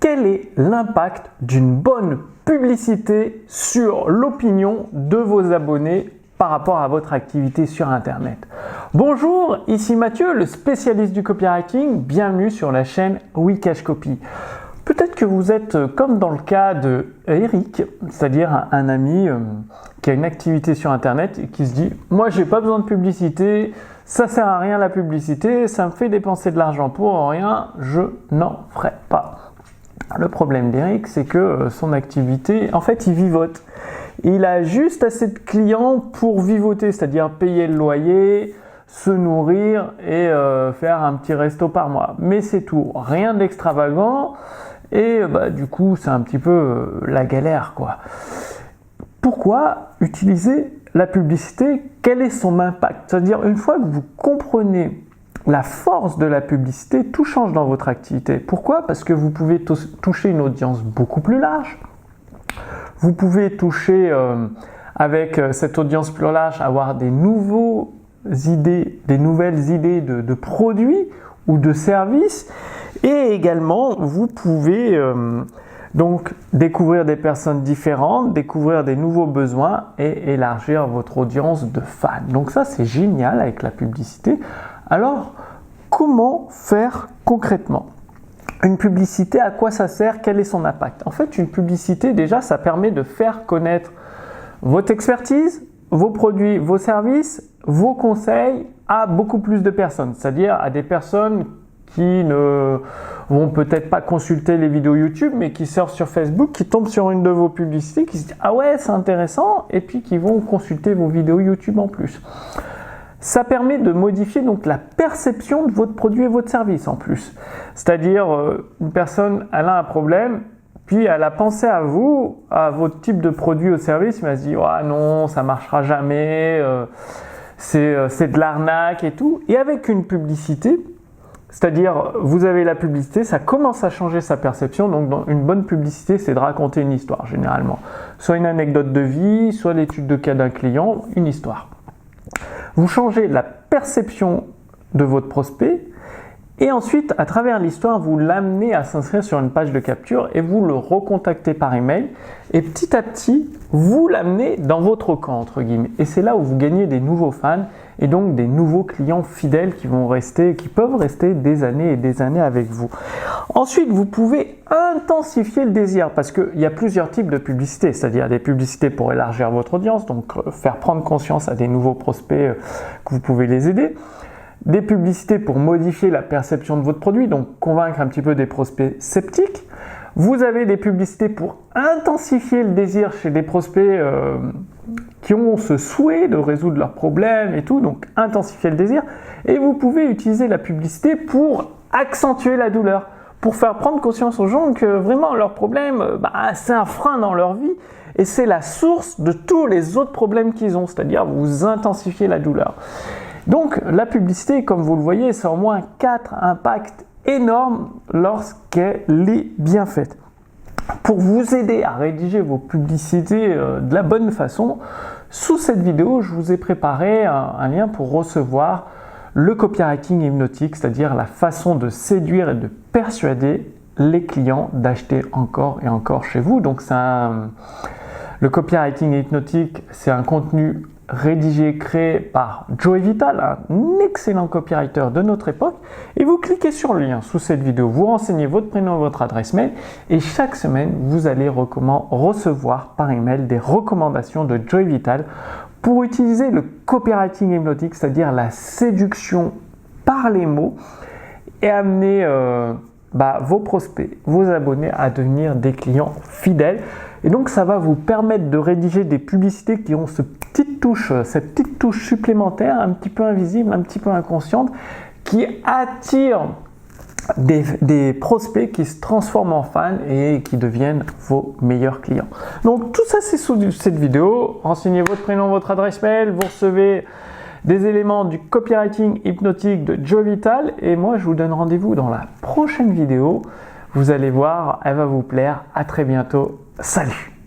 quel est l'impact d'une bonne publicité sur l'opinion de vos abonnés par rapport à votre activité sur Internet? Bonjour, ici Mathieu, le spécialiste du copywriting. Bienvenue sur la chaîne Wikash Copy. Peut-être que vous êtes comme dans le cas de Eric, c'est-à-dire un ami qui a une activité sur Internet et qui se dit « Moi, j'ai pas besoin de publicité, ça sert à rien la publicité, ça me fait dépenser de l'argent pour rien, je n'en ferai pas. » Le problème d'Eric, c'est que son activité, en fait, il vivote. Il a juste assez de clients pour vivoter, c'est-à-dire payer le loyer, se nourrir et faire un petit resto par mois. Mais c'est tout, rien d'extravagant et du coup, c'est un petit peu la galère, quoi. Pourquoi utiliser la publicité? Quel est son impact? C'est-à-dire, une fois que vous comprenez la force de la publicité, tout change dans votre activité. Pourquoi? Parce que vous pouvez toucher une audience beaucoup plus large. Vous pouvez toucher, avec cette audience plus large, avoir des nouvelles idées de produits ou de services. Et également, vous pouvez donc découvrir des personnes différentes, découvrir des nouveaux besoins et élargir votre audience de fans. Donc ça, c'est génial avec la publicité. Alors, comment faire concrètement? Une publicité, à quoi ça sert? Quel est son impact? En fait, une publicité, déjà, ça permet de faire connaître votre expertise, vos produits, vos services, vos conseils à beaucoup plus de personnes. C'est-à-dire à des personnes qui ne vont peut-être pas consulter les vidéos YouTube, mais qui sortent sur Facebook, qui tombent sur une de vos publicités, qui se disent « Ah ouais, c'est intéressant » et puis qui vont consulter vos vidéos YouTube en plus. Ça permet de modifier donc la perception de votre produit et votre service en plus. C'est-à-dire, une personne, elle a un problème, puis elle a pensé à vous, à votre type de produit ou service, mais elle se dit « Ah non, ça marchera jamais, c'est de l'arnaque et tout ». Et avec une publicité, c'est-à-dire, vous avez la publicité, ça commence à changer sa perception. Donc, dans une bonne publicité, c'est de raconter une histoire, généralement. Soit une anecdote de vie, soit l'étude de cas d'un client, une histoire. Vous changez la perception de votre prospect et ensuite, à travers l'histoire, vous l'amenez à s'inscrire sur une page de capture et vous le recontactez par email. Et petit à petit, vous l'amenez dans votre camp, entre guillemets. Et c'est là où vous gagnez des nouveaux fans et donc des nouveaux clients fidèles qui peuvent rester des années et des années avec vous. Ensuite, vous pouvez intensifier le désir parce qu'il y a plusieurs types de publicités, c'est-à-dire des publicités pour élargir votre audience, donc faire prendre conscience à des nouveaux prospects que vous pouvez les aider. Des publicités pour modifier la perception de votre produit, donc convaincre un petit peu des prospects sceptiques. Vous avez des publicités pour intensifier le désir chez des prospects qui ont ce souhait de résoudre leurs problèmes et tout, donc intensifier le désir. Et vous pouvez utiliser la publicité pour accentuer la douleur, pour faire prendre conscience aux gens que vraiment leur problème, c'est un frein dans leur vie et c'est la source de tous les autres problèmes qu'ils ont, c'est-à-dire vous intensifiez la douleur. Donc la publicité, comme vous le voyez, c'est au moins 4 impacts énormes lorsqu'elle est bien faite. Pour vous aider à rédiger vos publicités de la bonne façon, sous cette vidéo, je vous ai préparé un lien pour recevoir le copywriting hypnotique, c'est-à-dire la façon de séduire et de persuader les clients d'acheter encore et encore chez vous. Donc le copywriting hypnotique, c'est un contenu rédigé, créé par Joey Vital, un excellent copywriter de notre époque. Et vous cliquez sur le lien sous cette vidéo, vous renseignez votre prénom et votre adresse mail et chaque semaine, vous allez recevoir par email des recommandations de Joey Vital pour utiliser le copywriting hypnotique, c'est-à-dire la séduction par les mots et amener vos prospects, vos abonnés à devenir des clients fidèles. Et donc, ça va vous permettre de rédiger des publicités qui ont cette petite touche supplémentaire, un petit peu invisible, un petit peu inconsciente, qui attire des prospects qui se transforment en fans et qui deviennent vos meilleurs clients. Donc, tout ça, c'est sous cette vidéo. Renseignez votre prénom, votre adresse mail, vous recevez des éléments du copywriting hypnotique de Joey Vital. Et moi, je vous donne rendez-vous dans la prochaine vidéo. Vous allez voir, elle va vous plaire. À très bientôt. Salut!